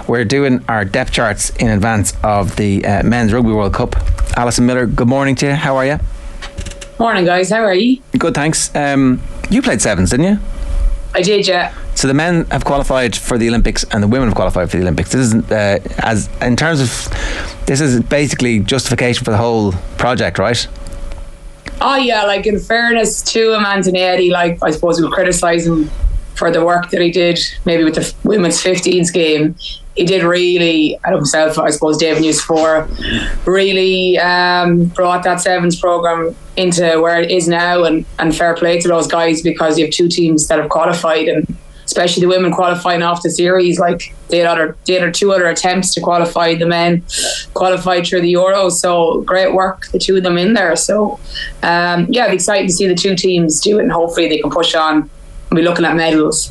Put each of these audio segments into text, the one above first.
We're doing our depth charts in advance of the Men's Rugby World Cup. Alison Miller, good morning to you. How are you? Morning, guys. How are you? Good, thanks. You played sevens, didn't you? I did, yeah. So the men have qualified for the Olympics and the women have qualified for the Olympics. This is this is basically justification for the whole project, right? Oh yeah, like in fairness to him, Anthony Eddy, like I suppose we'll criticise him for the work that he did maybe with the women's 15s game. He did really, and himself, I suppose David News 4 really brought that sevens programme into where it is now, and fair play to those guys, because you have two teams that have qualified, and especially the women qualifying off the series. Like they had two other attempts to qualify. The men qualified through the Euros, so great work, the two of them in there. So yeah, it'd be exciting to see the two teams do it, and hopefully they can push on and be looking at medals.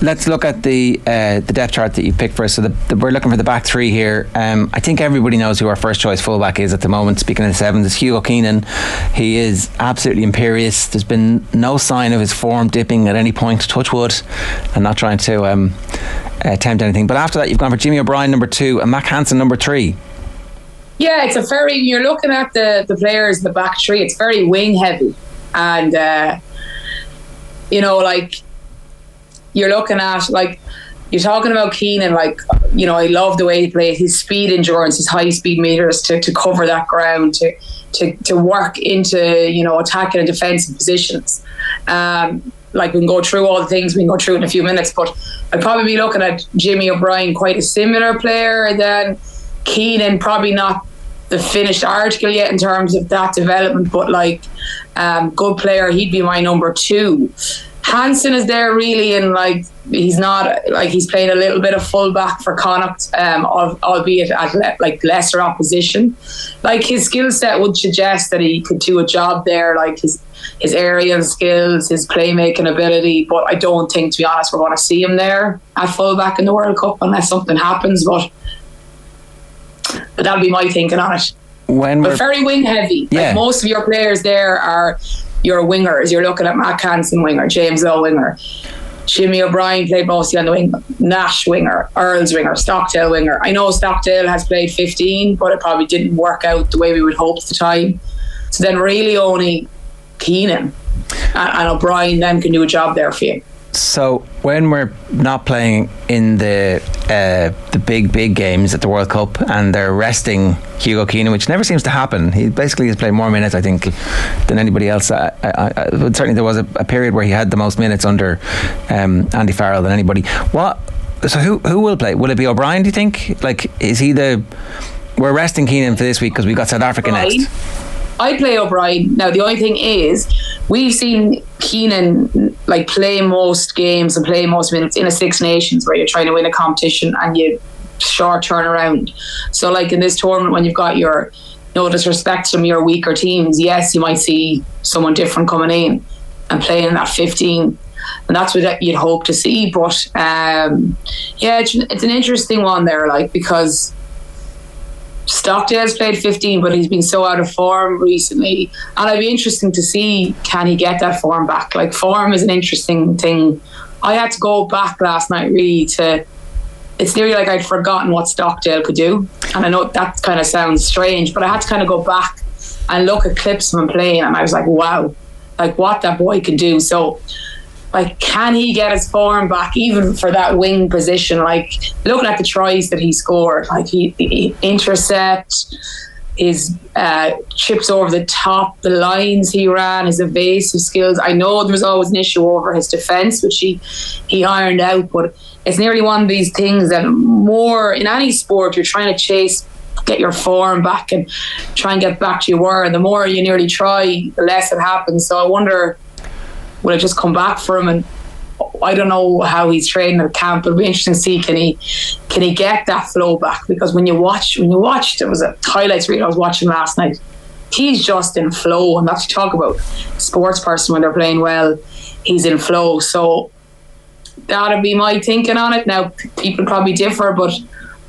Let's look at the depth chart that you picked for us. So we're looking for the back three here. I think everybody knows who our first choice fullback is at the moment. Speaking of the sevens, it's Hugo Keenan. He is absolutely imperious. There's been no sign of his form dipping at any point. Touch wood, and not trying to attempt anything. But after that, you've gone for Jimmy O'Brien number 2 and Mac Hansen number 3. Yeah, it's a very. You're looking at the players in the back three. It's very wing heavy, and like. You're looking at, like, you're talking about Keenan, like, I love the way he plays, his speed endurance, his high speed meters to cover that ground, to work into, attacking and defensive positions. Like, we can go through all the things, we can go through in a few minutes, but I'd probably be looking at Jimmy O'Brien, quite a similar player than Keenan, probably not the finished article yet in terms of that development, but good player. He'd be my number 2. Hansen is there really, and he's not, he's played a little bit of fullback for Connacht, albeit at lesser opposition. His skill set would suggest that he could do a job there, his aerial skills, his playmaking ability. But I don't think, to be honest, we're going to see him there at fullback in the World Cup unless something happens. But that'll be my thinking on it. But very wing heavy. Yeah. Most of your players there are your wingers. You're looking at Mac Hansen winger, James Lowe winger, Jimmy O'Brien played mostly on the wing, Nash winger, Earls winger, Stockdale winger. I know Stockdale has played 15, but it probably didn't work out the way we would hope at the time. So then really only Keenan and O'Brien then can do a job there for you. So when we're not playing in the big games at the World Cup and they're resting Hugo Keenan, which never seems to happen, he basically has played more minutes, I think, than anybody else. Certainly there was a period where he had the most minutes under Andy Farrell than anybody. So who will play? Will it be O'Brien, do you think? Is he we're resting Keenan for this week because we got South Africa next? I'd play O'Brien. Now the only thing is, we've seen Keenan play most games and play most minutes in a Six Nations where you're trying to win a competition and you short turnaround. So in this tournament, when you've got your, no disrespect to your weaker teams, yes, you might see someone different coming in and playing that 15, and that's what you'd hope to see. But it's an interesting one there, because Stockdale's played 15, but he's been so out of form recently, and it'd be interesting to see, can he get that form back? Form is an interesting thing. I had to go back last night really it's nearly like I'd forgotten what Stockdale could do, and I know that kind of sounds strange, but I had to kind of go back and look at clips of him playing, and I was like, wow, what that boy can do. So can he get his form back even for that wing position? Looking at the tries that he scored, he intercept, his chips over the top, the lines he ran, his evasive skills. I know there was always an issue over his defence, which he ironed out, but it's nearly one of these things that more in any sport you're trying to get your form back and try and get back to your word. The more you nearly try, the less it happens. So I wonder, will it just come back for him? And I don't know how he's training at camp. It'll be interesting to see, can he get that flow back? Because when you watch, there was a highlights reel I was watching last night. He's just in flow, and that's what you talk about. Sports person, when they're playing well, he's in flow. So that'd be my thinking on it. Now, people probably differ, but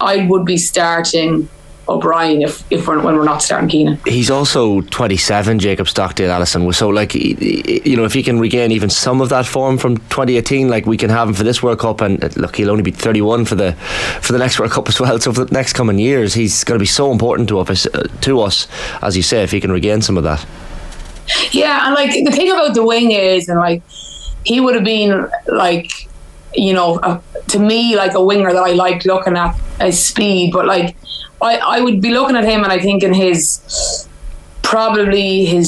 I would be starting O'Brien when we're not starting Keenan. He's also 27, Jacob Stockdale, Alison. So, like, you know, if he can regain even some of that form from 2018, like, we can have him for this World Cup, and look, he'll only be 31 for the next World Cup as well. So for the next coming years, he's going to be so important to us, as you say, if he can regain some of that. Yeah, and like the thing about the wing is, and like he would have been like, you know, to me, like a winger that I like looking at his speed, but like I would be looking at him and I think in his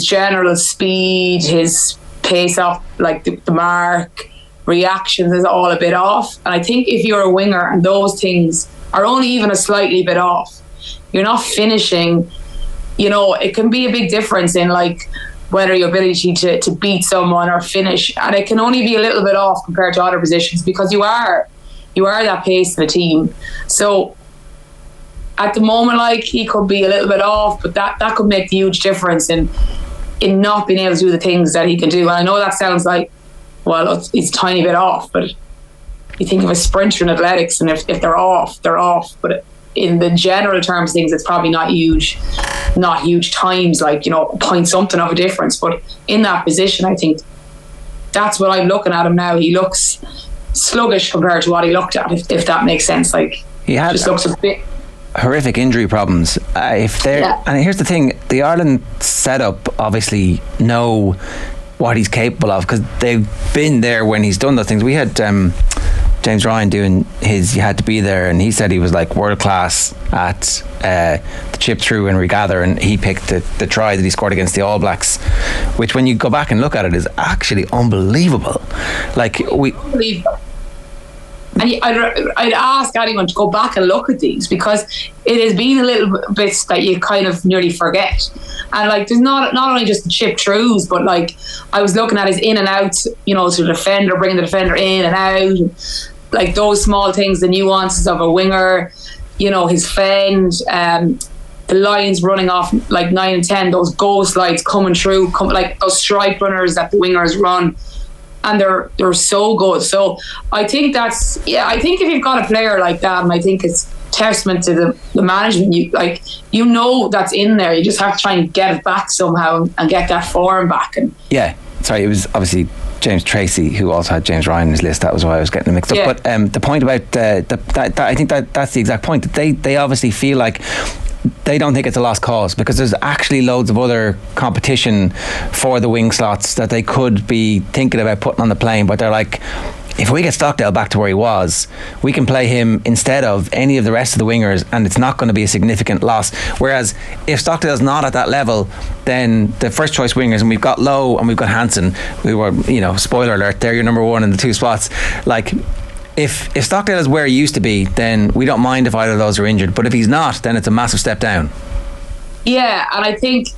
general speed, his pace off like the mark, reactions is all a bit off. And I think if you're a winger and those things are only even a slightly bit off, you're not finishing, you know, it can be a big difference in like whether your ability to beat someone or finish, and it can only be a little bit off compared to other positions because you are that pace of the team. So at the moment, like, he could be a little bit off, but that could make a huge difference in not being able to do the things that he can do. And I know that sounds like, well, it's a tiny bit off, but you think of a sprinter in athletics, and if they're off, they're off. But in the general terms of things, it's probably not huge times, like, you know, a point something of a difference. But in that position, I think that's what I'm looking at him now. He looks sluggish compared to what he looked at, if that makes sense. Like, he just looks a bit horrific injury problems. And here's the thing: the Ireland setup obviously know what he's capable of because they've been there when he's done those things. We had James Ryan doing his "you had to be there," and he said he was like world class at the chip through and regather, and he picked the try that he scored against the All Blacks, which when you go back and look at it is actually unbelievable. Like, unbelievable. And I'd ask anyone to go back and look at these because it has been a little bit that you kind of nearly forget. And like, there's not only just the chip throughs, but like I was looking at his in and outs, you know, to the defender, bringing the defender in and out, like those small things, the nuances of a winger, you know, his fend, the lines running off like 9 and 10, those goal slides coming through, like those stripe runners that the wingers run. And they're so good. So I think I think if you've got a player like that, and I think it's testament to the management, you know that's in there. You just have to try and get it back somehow and get that form back. And it was obviously James Tracy who also had James Ryan in his list. That was why I was getting them mixed up. But the point about that, I think that's the exact point. That they obviously feel like they don't think it's a lost cause because there's actually loads of other competition for the wing slots that they could be thinking about putting on the plane, but they're like, if we get Stockdale back to where he was, we can play him instead of any of the rest of the wingers and it's not going to be a significant loss. Whereas if Stockdale's not at that level, then the first choice wingers, and we've got Lowe and we've got Hansen, we were, you know, spoiler alert, they're your number one in the two spots. Like, if Stockdale is where he used to be, then we don't mind if either of those are injured. But if he's not, then it's a massive step down. Yeah, and I think,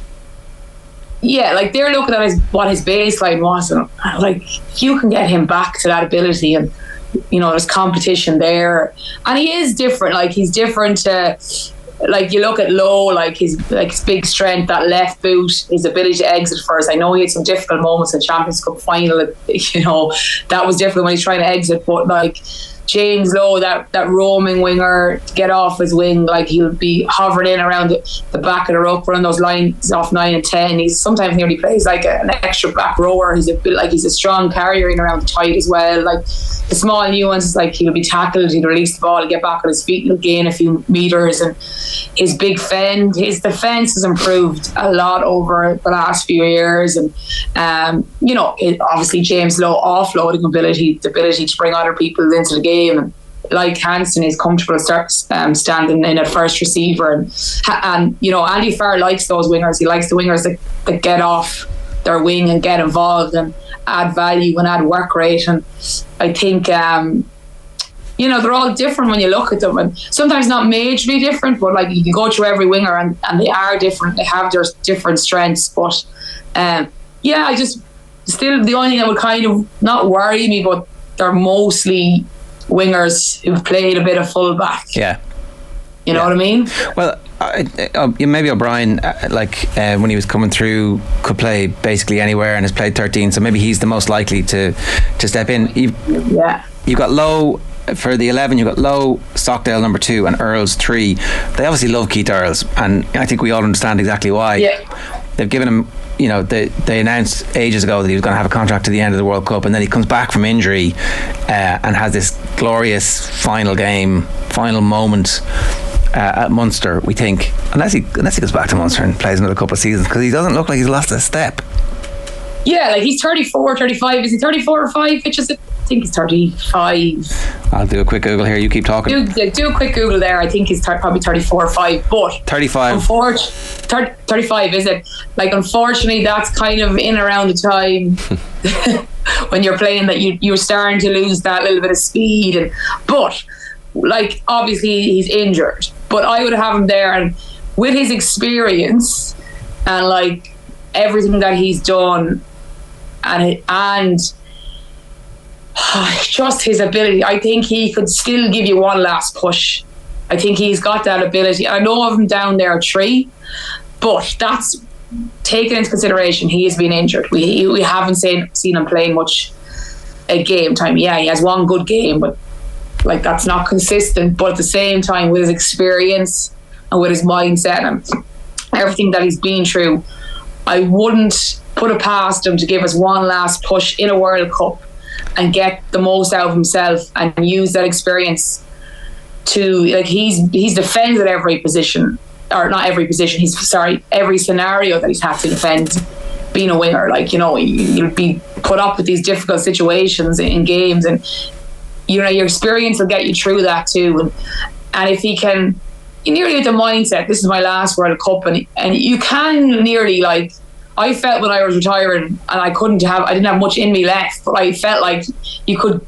like they're looking at what his baseline was, and like you can get him back to that ability, and you know there's competition there, and he is different. Like he's different to, like you look at Lowe, like his big strength, that left boot, his ability to exit first. I know he had some difficult moments in Champions Cup final, you know, that was difficult when he's trying to exit, but like James Lowe, that roaming winger, to get off his wing, like he'll be hovering in around the back of the ruck, running those lines off 9 and 10. He's sometimes nearly plays like an extra back rower. He's a strong carrier in around the tight as well. Like the small nuances, like he'll be tackled, he'll release the ball, he'll get back on his feet, he'll gain a few metres, and his big fend, his defence has improved a lot over the last few years, and you know, obviously James Lowe offloading ability, the ability to bring other people into the game. And like Hansen is comfortable standing in at first receiver, and you know Andy Farr likes those wingers. He likes the wingers that get off their wing and get involved and add value and add work rate. And I think you know they're all different when you look at them, and sometimes not majorly different, but like you can go through every winger and they are different. They have their different strengths, but I just still, the only thing that would kind of not worry me, but they're mostly wingers who've played a bit of fullback. Yeah. You know what I mean? Well, maybe O'Brien, when he was coming through, could play basically anywhere and has played 13, so maybe he's the most likely to step in. You've got Lowe for the 11, you've got Lowe, Stockdale number 2, and Earls 3. They obviously love Keith Earls, and I think we all understand exactly why. Yeah. They've given him, you know, they announced ages ago that he was going to have a contract to the end of the World Cup, and then he comes back from injury and has this glorious final moment at Munster, we think, unless he goes back to Munster and plays another couple of seasons, because he doesn't look like he's lost a step. Yeah, like he's 34, 35. Is he 34 or 5? I think he's 35. I'll do a quick Google here. You keep talking. Do a quick Google there. I think he's probably 34 or 5. But 35. 35, is it? Like, unfortunately, that's kind of in around the time when you're playing that you're starting to lose that little bit of speed. But, like, obviously he's injured. But I would have him there, and with his experience and, like, everything that he's done and just his ability, I think he could still give you one last push. I think he's got that ability. I know of him down there at 3, but that's taken into consideration. He has been injured. We haven't seen him playing much a game time. Yeah, he has one good game, but like that's not consistent. But at the same time, with his experience and with his mindset and everything that he's been through, I wouldn't put it past him to give us one last push in a World Cup and get the most out of himself and use that experience to, like, he's defended every position, or not every position, every scenario that he's had to defend being a winger. Like, you know, you'll be put up with these difficult situations in games, and you know, your experience will get you through that too. And if he can, you nearly with the mindset, this is my last World Cup, and you can nearly, like, I felt when I was retiring and I didn't have much in me left, but I felt like you could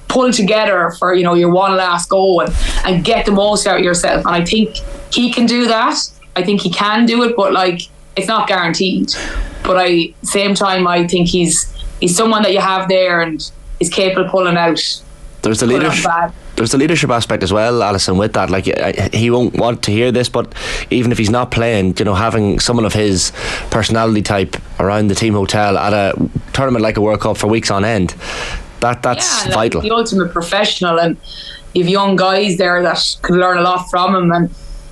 pull together for, you know, your one last go and get the most out of yourself. And I think he can do that. I think he can do it, but like, it's not guaranteed. But same time, I think he's someone that you have there and is capable of pulling out. There's the leadership aspect as well, Alison, with that. Like, he won't want to hear this, but even if he's not playing, you know, having someone of his personality type around the team hotel at a tournament like a World Cup for weeks on end, that's vital. The ultimate professional, and you've young guys there that could learn a lot from him, and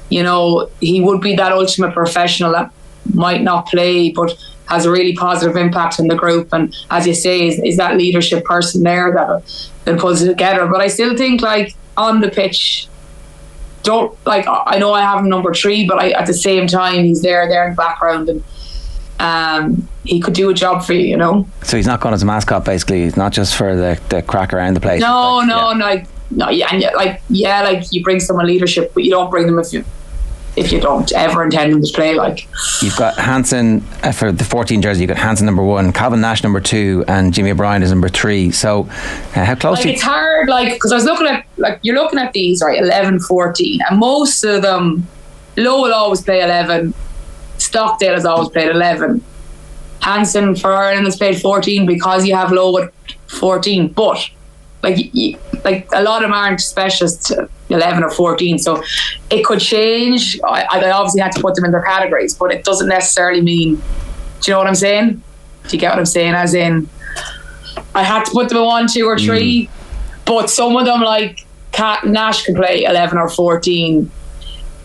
you know, he would be that ultimate professional that might not play but has a really positive impact on the group, and as you say, is that leadership person there that pulls it together. But I still think, like, on the pitch, I know I have him number 3, but at the same time, he's there in the background, and he could do a job for you, you know. So he's not going as a mascot, basically. He's not just for the crack around the place. No, you bring someone leadership, but you don't bring them if you don't ever intend them to play. Like, you've got Hansen for the 14 jersey. You've got Hansen number 1, Calvin Nash number 2, and Jimmy O'Brien is number 3. So how close? Like, it's hard, like, because I was looking at, like, you're looking at these, right, 11, 14, and most of them, Lowe will always play 11, Stockdale has always played 11, Hansen for Ireland has played 14 because you have Lowe at 14, but like a lot of them aren't specialists to 11 or 14, so it could change. I obviously had to put them in their categories, but it doesn't necessarily mean, do you know what I'm saying? Do you get what I'm saying? As in, I had to put them in 1, 2 or 3, but some of them, like Nash could play 11 or 14,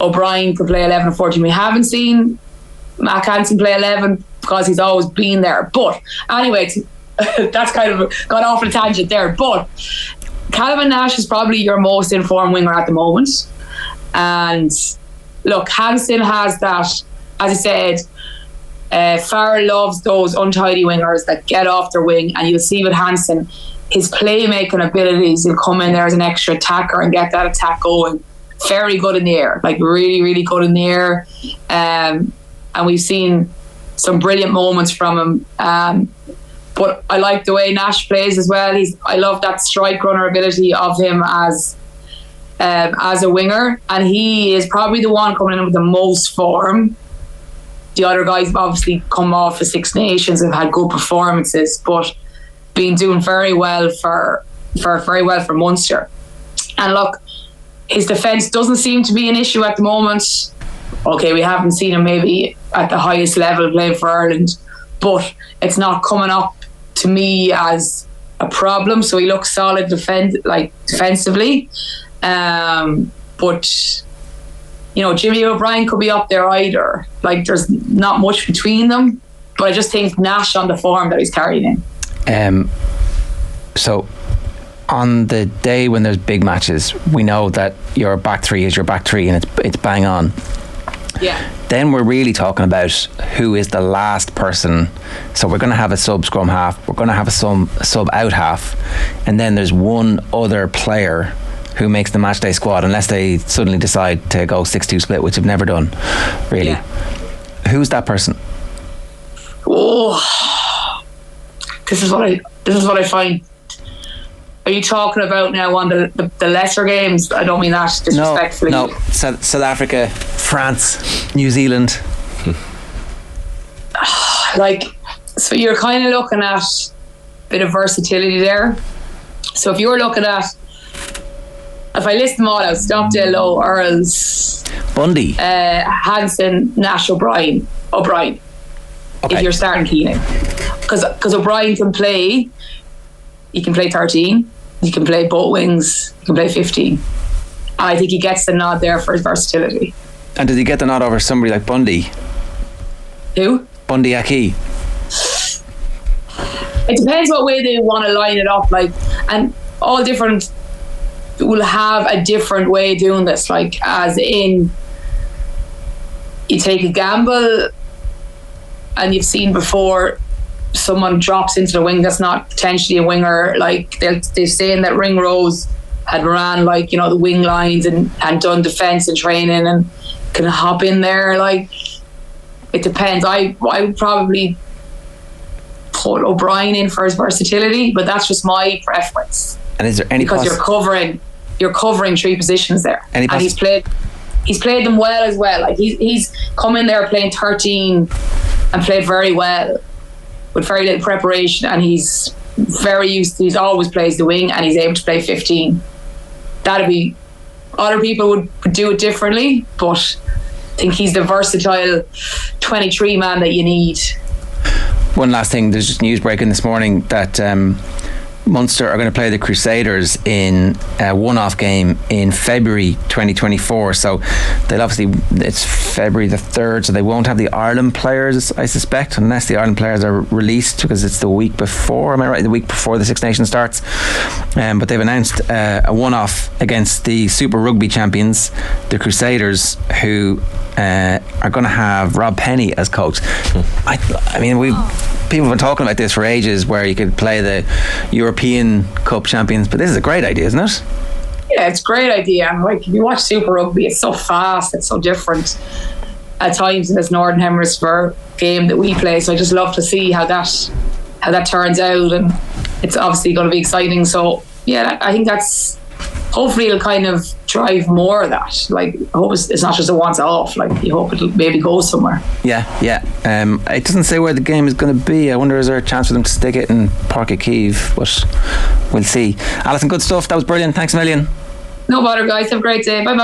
O'Brien could play 11 or 14. We haven't seen Mac Hansen play 11 because he's always been there, but anyway, that's kind of got off on a tangent there. But Calvin Nash is probably your most informed winger at the moment, and look, Hansen has that, as I said, Farrell loves those untidy wingers that get off their wing, and you'll see with Hansen, his playmaking abilities, he'll come in there as an extra attacker and get that attack going. Very good in the air, like really, really good in the air, and we've seen some brilliant moments from him. But I like the way Nash plays as well. I love that strike runner ability of him as a winger, and he is probably the one coming in with the most form. The other guys have obviously come off the Six Nations and had good performances, but been doing very well for Munster. And look, his defence doesn't seem to be an issue at the moment. Okay, we haven't seen him maybe at the highest level playing for Ireland, but it's not coming up to me as a problem, so he looks solid defensively. But Jimmy O'Brien could be up there either. Like, there's not much between them, but I just think Nash on the form that he's carrying in. So on the day when there's big matches, we know that your back three is your back three, and it's bang on. Yeah. Then we're really talking about who is the last person. So we're going to have a sub scrum half, we're going to have a sub out half, and then there's one other player who makes the matchday squad, unless they suddenly decide to go 6-2 split, which they've never done, really. Yeah. Who's that person? Oh, this is what I find. Are you talking about now on the lesser games? I don't mean that disrespectfully. No. South Africa, France, New Zealand. So you're kind of looking at a bit of versatility there. So if you're looking at, if I list them all out, Stockdale, Lowe, Earls, Bundy, Hansen, Nash, O'Brien. Okay. If you're starting Keenan, because O'Brien can play. He can play 13. He can play both wings. He can play 15. And I think he gets the nod there for his versatility. And did he get the nod over somebody like Bundy? Who? Bundy Aki. It depends what way they want to line it up. And all different will have a different way of doing this. As in, you take a gamble, and you've seen before, someone drops into the wing that's not potentially a winger. They're saying that Ringrose had ran the wing lines and done defence and training and can hop in there. It depends. I would probably put O'Brien in for his versatility, but that's just my preference. And is there any because you're covering three positions there, and he's played them well as well. He's come in there playing 13 and played very well with very little preparation, and he's very used to, he's always plays the wing, and he's able to play 15. That'd be, other people would do it differently, but I think he's the versatile 23 man that you need. One last thing, there's just news breaking this morning that Munster are going to play the Crusaders in a one-off game in February 2024. So they'll obviously, it's February the 3rd, so they won't have the Ireland players, I suspect, unless the Ireland players are released, because it's the week before, am I right? The week before the Six Nations starts. But they've announced a one-off against the Super Rugby champions, the Crusaders, who are going to have Rob Penny as coach. I mean, people have been talking about this for ages, where you could play the European Cup champions, but this is a great idea, isn't it? Yeah, it's a great idea. And if you watch Super Rugby, it's so fast, it's so different at times in this Northern Hemisphere game that we play. So I just love to see how that turns out, and it's obviously going to be exciting. So yeah, I think that's, hopefully it'll kind of drive more of that. I hope it's not just a once off. You hope it'll maybe go somewhere. Yeah. It doesn't say where the game is going to be. I wonder, is there a chance for them to stick it in Páirc Uí Chaoimh? But we'll see. Alison, good stuff. That was brilliant. Thanks a million. No bother, guys. Have a great day. Bye bye.